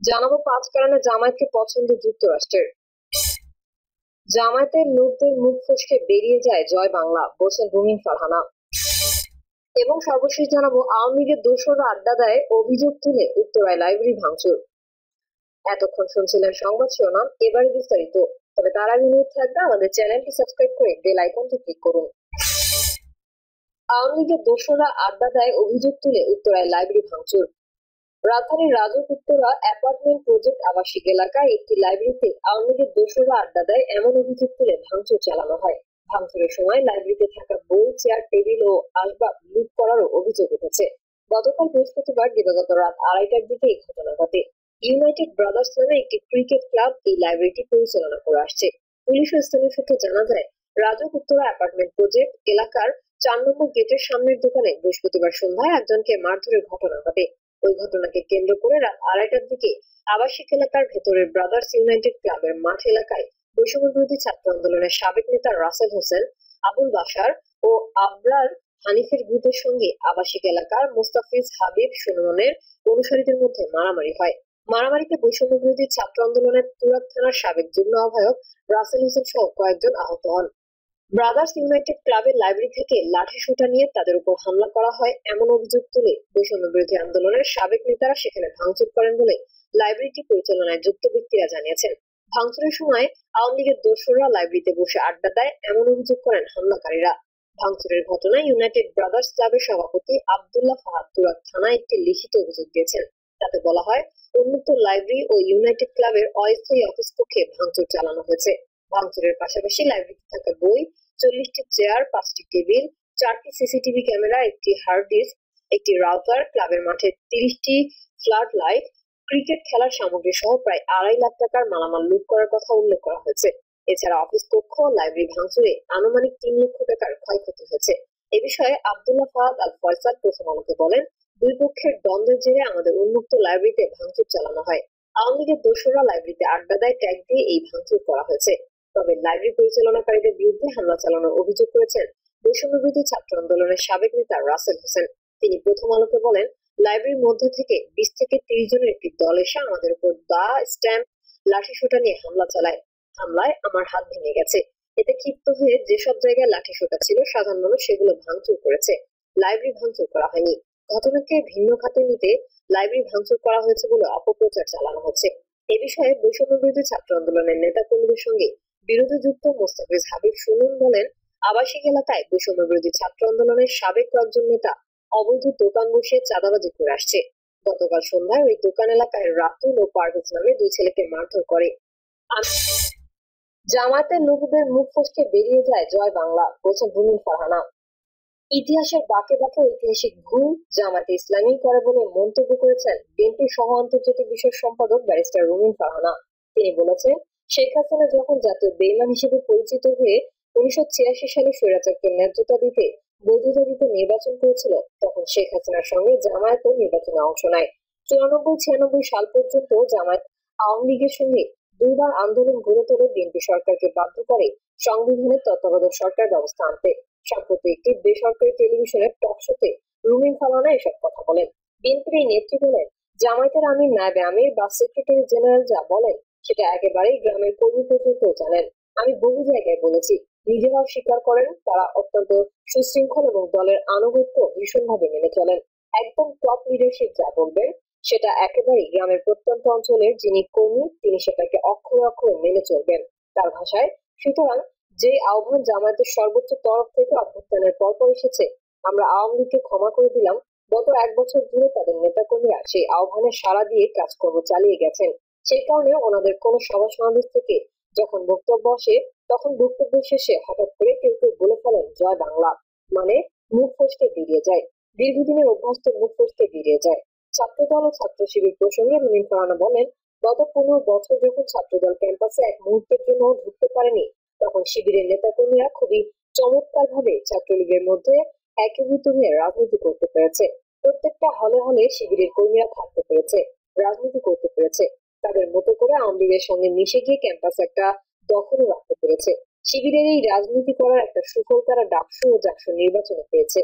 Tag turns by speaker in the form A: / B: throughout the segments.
A: জানাবো ৫ কারণে জামায়াতকে পছন্দ যুক্তরাষ্ট্রের। জামায়াতের লোকদের মুখ ফসকে বেরিয়ে যায় জয় বাংলা, বলছেন রুমিন ফারহানা। এবং সর্বশেষ জানাবো আওয়ামী লীগের দোসররা আড্ডা দেয়, অভিযোগ তুলে উত্তরায় লাইব্রেরি ভাঙচুর। এতক্ষণ শুনছিলেন সংবাদ শিরোনাম, এবারে বিস্তারিত। তবে তার আগে অনুরোধ থাকবে আমাদের চ্যানেলটি সাবস্ক্রাইব করে বেল আইকনটি ক্লিক করুন। আওয়ামী লীগের দোসররা আড্ডা দেয়, অভিযোগ তুলে উত্তরায় লাইব্রেরি ভাঙচুর। রাজধানীর রাজক উত্তরা অ্যাপার্টমেন্ট প্রজেক্ট আবাসিক এলাকায় একটি লাইব্রেরিতে আওয়ামী লীগের দোসররা আড্ডা দেয়, এমন অভিযোগ তুলে ভাঙচুর চালানো হয়। ভাঙচুরের সময় লাইব্রেরিতে থাকা বই, চেয়ার, টেবিল ও আসবাব লুট করারও অভিযোগ উঠেছে। গতকাল বৃহস্পতিবার দিবাগত রাত ২:৩০টার দিকে এই ঘটনা ঘটে। ইউনাইটেড ব্রাদার্স নামে একটি ক্রিকেট ক্লাব এই লাইব্রেরিটি পরিচালনা করে আসছে। পুলিশ ও স্থানীয় সূত্রে জানা যায়, রাজক উত্তরা অ্যাপার্টমেন্ট প্রজেক্ট এলাকার ৪ নম্বর গেটের সামনের দোকানে বৃহস্পতিবার সন্ধ্যায় একজনকে মারধরের ঘটনা ঘটে। ওই ঘটনাকে কেন্দ্র করে রাত ২:৩০টার দিকে আবাসিক এলাকার ভেতরের ব্রাদার্স ইউনাইটেড ক্লাবের মাঠ এলাকায় বৈষম্য বিরোধী ছাত্র আন্দোলনের সাবেক নেতা রাসেল হোসেন, আবুল বাশার ও আবরার হানিফের গ্রুপের সঙ্গে আবাসিক এলাকার মোস্তাফিজ হাবিব সুমনের অনুসারীদের মধ্যে মারামারি হয়। মারামারিতে বৈষম্য বিরোধী ছাত্র আন্দোলনের তুরাগ থানার সাবেক যুগ্ম আহ্বায়ক রাসেল হোসেন সহ কয়েকজন আহত হন। ব্রাদার্স ইউনাইটেড ক্লাবের লাইব্রেরি থেকে লাঠিসোঁটা নিয়ে তাদের উপর হামলা করা হয়, এমন অভিযোগ তুলে বৈষম্য বিরোধী আন্দোলনের সাবেক নেতারা সেখানে ভাঙচুর করেন বলে লাইব্রেরিটি পরিচালনায় যুক্ত ব্যক্তিরা জানিয়েছেন। ভাঙচুরের সময় আওয়ামী লীগের দোসররা লাইব্রেরিতে বসে আড্ডা দেয়, এমন অভিযোগ করেন হামলাকারীরা। ভাঙচুরের ঘটনায় ইউনাইটেড ব্রাদার্স ক্লাবের সভাপতি আব্দুল্লাহ ফাহাদ তুরাগ থানায় একটি লিখিত অভিযোগ দিয়েছেন। তাতে বলা হয়, উন্মুক্ত লাইব্রেরি ও ইউনাইটেড ক্লাবের অস্থায়ী অফিস কক্ষে ভাঙচুর চালানো হয়েছে। ভাঙচুরের পাশাপাশি লাইব্রেরিতে থাকা বই, ৪০টি চেয়ার, ৫টি টেবিল, ৪টি সিসিটিভি ক্যামেরা, একটি হার্ড ডিস্ক, একটি রাউটার, ক্লাবের মাঠে ৩০টি ফ্লাড লাইট, ক্রিকেট খেলার সামগ্রী সহ প্রায় ২.৫ লাখ টাকার মালামাল লুট করার কথা উল্লেখ করা হয়েছে। এছাড়া অফিস কক্ষ, লাইব্রেরি ভাঙচুরে আনুমানিক ৩ লক্ষ টাকার ক্ষয়ক্ষতি হয়েছে। এ বিষয়ে আব্দুল্লাহ ফাহাদ আল ফয়সাল প্রথম আলোকে বলেন, দুই পক্ষের দ্বন্দ্বের জেরে আমাদের উন্মুক্ত লাইব্রেরিতে ভাঙচুর চালানো হয়। আওয়ামী লীগের দোসররা লাইব্রেরিতে আড্ডা দেয় ট্যাগ দিয়ে এই ভাঙচুর করা হয়েছে। তবে লাইব্রেরি পরিচালনাকারীদের বিরুদ্ধে হামলা চালানোর অভিযোগ করেছেন বৈষম্য বিরোধী ছাত্র আন্দোলনের সাবেক নেতা রাসেল হোসেন। তিনি প্রথম আলোকে বলেন, লাইব্রেরির মধ্যে থেকে ২০ থেকে ৩০ জনের একটি দল এসে আমাদের উপর দা, স্ট্যাম্প, লাঠিসোঁটা নিয়ে হামলা চালায়। হামলায় আমার হাত ভেঙে গেছে। এতে ক্ষিপ্ত হয়ে যেসব জায়গায় লাঠিসোঁটা ছিল সাধারণ মানুষ সেগুলো ভাঙচুর করেছে। লাইব্রেরি ভাঙচুর করা হয়নি। ঘটনাকে ভিন্ন খাতে নিতে লাইব্রেরি ভাঙচুর করা হয়েছে বলে অপপ্রচার চালানো হচ্ছে। এ বিষয়ে বৈষম্য বিরোধী ছাত্র আন্দোলনের নেতা কর্মীদের সঙ্গে বিরোধী যুক্ত মোস্তাফিজ হাবিব সুমন বলেন, আবাসিক এলাকায় বৈষম্য বিরোধী ছাত্র আন্দোলনের সাবেক কয়েকজন নেতা অবৈধ দোকান বসিয়ে চাঁদাবাজি করে আসছে। গতকাল সন্ধ্যায় ওই দোকান এলাকায় রাতুল ও পারভেজ নামে ২ ছেলেকে মারধর করে। জামায়াতের লোকদের মুখ ফসকে বেরিয়ে যায় জয় বাংলা, বলছেন রুমিন ফারহানা। ইতিহাসের বাঁকে বাঁকে ঐতিহাসিক ভুল জামায়াতে ইসলামী করে বলে মন্তব্য করেছেন বিএনপির সহ আন্তর্জাতিক বিষয়ক সম্পাদক ব্যারিস্টার রুমিন ফারহানা। তিনি বলেছেন, শেখ হাসিনা যখন জাতীয় বেঈমান হিসেবে পরিচিত হয়ে ১৯৮৬ সালে স্বৈরাচারকে ন্যায্যতা দিতে, বৈধতা দিতে নির্বাচন করেছিল, তখন শেখ হাসিনার সঙ্গে জামায়াতও নির্বাচনে অংশ নেয়। ৯৪-৯৬ সাল পর্যন্ত জামায়াত আওয়ামী লীগের সঙ্গে দুইবার আন্দোলন গড়ে তোলে বিএনপি সরকারকে বাধ্য করে সংবিধানের তত্ত্বাবধায়ক সরকার ব্যবস্থা আনতে। সম্প্রতি একটি বেসরকারি টেলিভিশনের টক শোতে রুমিন ফারহানা এসব কথা বলেন। বিএনপির এই নেত্রী বলেন, জামায়াতের আমির, নায়েবে আমির বা সেক্রেটারি জেনারেল যা বলেন সেটা একেবারেই গ্রামের কর্মী পর্যন্ত জানেন। আমি বহু জায়গায় বলেছি, নিজেরাও স্বীকার করেন, তারা অত্যন্ত সুশৃঙ্খল এবং দলের আনুগত্য ভীষণভাবে মেনে চলেন। একদম টপ লিডারশিপ যা বলবেন সেটা একেবারেই গ্রামের প্রত্যন্ত অঞ্চলের যিনি কর্মী তিনি সেটাকে অক্ষরে অক্ষরে মেনে চলবেন। তার ভাষায়, সুতরাং যে আহ্বান জামায়াতের সর্বোচ্চ তরফ থেকে অভ্যুত্থানের পরপর এসেছে, আমরা আওয়ামী লীগকে ক্ষমা করে দিলাম। গত ১ বছর ধরে তাদের নেতাকর্মীরা সেই আহ্বানে সাড়া দিয়ে কাজকর্ম চালিয়ে গেছেন। সেই কারণে ওনাদের কোনো সভা সমাবেশ থেকে যখন বক্তব্য আসে, তখন বক্তব্য শেষে হঠাৎ করে কেউ কেউ বলে ফেলেন জয় বাংলা, মানে মুখ ফসকে বেরিয়ে যায়। দীর্ঘদিনের অভ্যস্ত মুখ ফসকে বেরিয়ে যায়। ছাত্রদল ও ছাত্র শিবির প্রসঙ্গে রুমিন ফারহানা বলেন, গত ১৫ বছর যখন ছাত্রদল ক্যাম্পাসে এক মুহূর্তের জন্য ঢুকতে পারেনি, তখন শিবিরের নেতাকর্মীরা খুবই চমৎকার ভাবে ছাত্রলীগের মধ্যে একীভূত হয়ে রাজনীতি করতে পেরেছে। প্রত্যেকটা হলে হলে শিবিরের কর্মীরা থাকতে পেরেছে, রাজনীতি করতে পেরেছে। তাদের মতো করে আওয়ামী লীগের সঙ্গে মিশে গিয়ে ক্যাম্পাস একটা দখলও রাখতে পেরেছে। শিবিরের এই রাজনীতি করার একটা সুফল তারা ডাকসু ও জাকসু নির্বাচনে পেয়েছে।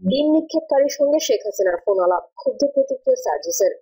A: ডিম নিক্ষেপকারীর সঙ্গে শেখ হাসিনার ফোন আলাপ, ক্ষুব্ধ প্রতিক্রিয়া সার্জিসের।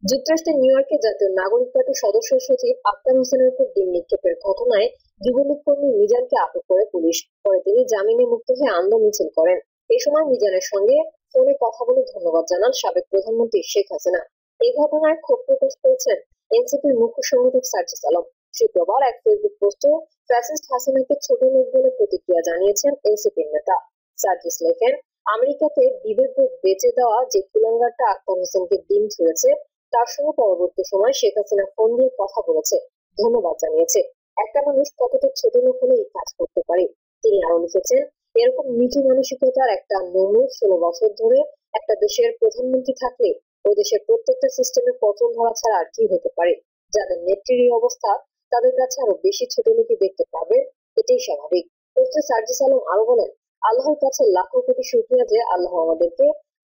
A: যুক্তরাষ্ট্রের নিউ ইয়র্কে জাতীয় নাগরিক পার্টির সদস্য সচিব আখতার হোসেনের উপর ডিম নিক্ষেপের ঘটনায় যুবলীগ কর্মী মিজানকে আটক করে পুলিশ। পরে তিনি জামিনে মুক্ত হয়ে আনন্দ মিছিল করেন। এ সময় মিজানের সঙ্গে ফোনে কথা বলে ধন্যবাদ জানান সাবেক প্রধানমন্ত্রী শেখ হাসিনা। এই ঘটনায় ক্ষোভ প্রকাশ করেছেন এনসিপির মুখ্য সংগঠক সার্জিস আলম। শুক্রবার এক ফেসবুক পোস্টে ফ্যাসিস্ট হাসিনাকে ছোট লোক বলে প্রতিক্রিয়া জানিয়েছেন এনসিপির নেতা। সার্জিস লেখেন, আমেরিকাতে বিবেকবোধ বেঁচে দেওয়া যে কুলাঙ্গারটা আখতার হোসেনকে ডিম ছুঁড়েছে তার সঙ্গে পরবর্তী সময় শেখ হাসিনা ফোন দিয়ে কথা বলেছে, ধন্যবাদ জানিয়েছে। একটা মানুষ কতটা ছোট লোক হলে এই কাজ করতে পারে। তিনি আরো লিখেছেন, এরকম নিচু মানসিকতার একটা নমুর 16 বছর ধরে একটা দেশের প্রধানমন্ত্রী থাকলে ওই দেশের প্রত্যেকটা সিস্টেমে পতন ধরা ছাড়া আর কি হতে পারে। যাদের নেত্রীর এই অবস্থা তাদের কাছে আরো বেশি ছোট লোকই দেখতে পাবে, এটাই স্বাভাবিক। পোস্টে সার্জিস আলম আরো বলেন, আল্লাহর কাছে লাখো কোটি শুকরিয়া যে আল্লাহ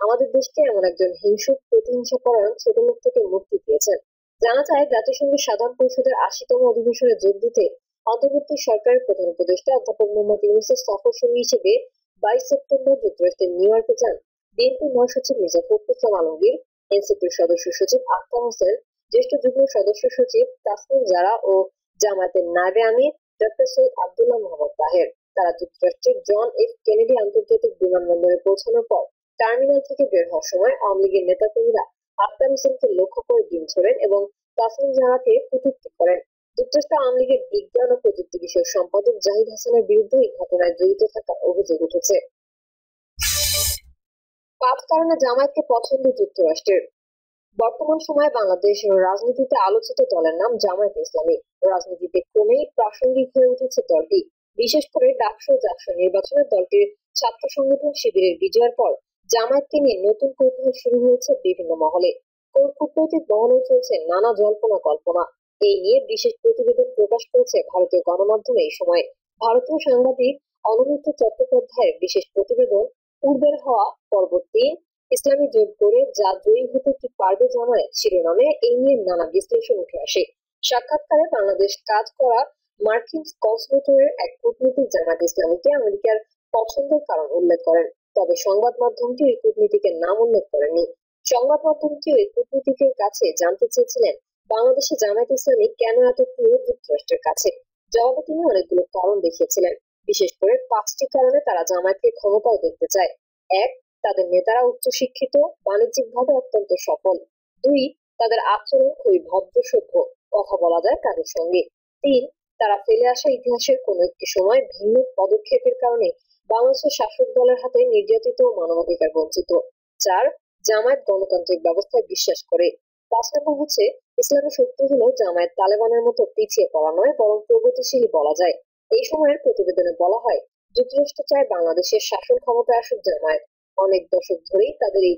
A: আমাদের দেশকে এমন একজন হিংসুক প্রতিহিংসাপরায়ণ ছোট লোক থেকে মুক্তি দিয়েছেন। জানা যায়, জাতিসংঘের সাধারণ পরিষদের 80তম অধিবেশনে যোগ দিতে অন্তর্বর্তী সরকারের প্রধান উপদেষ্টা অধ্যাপক মোহাম্মদ ইউনূসের সফরসঙ্গী হিসেবে 22 সেপ্টেম্বর যুক্তরাষ্ট্রের নিউ ইয়র্কে যান বিএনপি মহাসচিব মির্জা ফখরুল ইসলাম আলমগীর, এনসিপির সদস্য সচিব আখতার হোসেন, জ্যেষ্ঠ যুগ্ম সদস্য সচিব তাসনিম জারা ও জামায়াতের নায়েবে আমির ডক্টর সৈয়দ আব্দুল্লাহ মোহাম্মদ তাহের। তারা যুক্তরাষ্ট্রের জন এফ কেনেডি আন্তর্জাতিক বিমানবন্দরে পৌঁছানোর পর টার্মিনাল থেকে বের হওয়ার সময় আওয়ামী লীগের নেতাকর্মীরা আখতার হোসেনকে লক্ষ্য করে ডিম ছোড়েন এবং তাসনিম জারাকে কটূক্তি করেন। যুক্তরাষ্ট্র আওয়ামী লীগের বিজ্ঞান ও প্রযুক্তি বিষয়ক সম্পাদক জাহিদ হাসানের বিরুদ্ধে এই ঘটনায় জড়িত থাকার অভিযোগ উঠেছে। 5 কারণে জামায়াতকে পছন্দ যুক্তরাষ্ট্রের। বর্তমান সময়ে বাংলাদেশ রাজনীতিতে আলোচিত দলের নাম জামায়াত ইসলামী। রাজনীতিতে ক্রমেই প্রাসঙ্গিক হয়ে উঠেছে দলটি। বিশেষ করে ডাকসু ও জাকসু নির্বাচনে দলটির ছাত্র সংগঠন শিবিরের বিজয়ের পর জামায়াতকে নিয়ে নতুন কৌতূহল শুরু হয়েছে বিভিন্ন মহলে। কূটনৈতিক মহলেও চলছে নানা জল্পনা কল্পনা। এই নিয়ে বিশেষ প্রতিবেদন প্রকাশ করেছে ভারতীয় গণমাধ্যমে। এই সময় ভারতীয় সাংবাদিক অনুমিত্র চট্টোপাধ্যায়ের বিশেষ প্রতিবেদন পূর্বের হওয়া পর্ব 3 ইসলামী জোট করে যা জয়ী হতে কি পারবে জামায়াত শিরোনামে এই নিয়ে নানা বিশ্লেষণ উঠে আসে। সাক্ষাৎকারে বাংলাদেশ কাজ করা মার্কিন কনসুলেটরের এক কূটনীতিক জামায়াত ইসলামীকে আমেরিকার পছন্দের কারণ উল্লেখ করেন। তবে সংবাদ মাধ্যমটি ওই কূটনীতিকের নাম উল্লেখ করেনি। সংবাদ মাধ্যমটি ওই কূটনীতিকের কাছে জানতে চেয়েছিলেন বাংলাদেশে জামায়াত ইসলামী কেন এত প্রিয় যুক্তরাষ্ট্রের কাছে। জবাবে তিনি অনেকগুলো কারণ দেখিয়েছিলেন। বিশেষ করে 5টি কারণে তারা জামায়াতকে ক্ষমতাও দেখতে চায়। 1, তাদের নেতারা উচ্চশিক্ষিত, বাণিজ্যিকভাবে অত্যন্ত সফল। 2, তাদের আচরণ খুবই ভদ্র সভ্য, কথা বলা যায় তাদের সঙ্গে। 3, তারা ফেলে আসা ইতিহাসের কোনো একটি সময় ভিন্ন পদক্ষেপের কারণে বাংলাদেশের শাসক দলের হাতে নির্যাতিত ও মানবাধিকার বঞ্চিত। 4, জামায়াত গণতান্ত্রিক ব্যবস্থায় বিশ্বাস করে। 5 নম্বর হচ্ছে, ইসলামী শক্তি হলো জামায়াত তালেবানের মতো পিছিয়ে পড়া নয়, বরং প্রগতিশীল বলা যায়। এই সময়ের প্রতিবেদনে বলা হয়, যুক্তরাষ্ট্র চায় বাংলাদেশের শাসন ক্ষমতায় আসুক জামায়াত। অনেক দশক ধরেই তাদের এই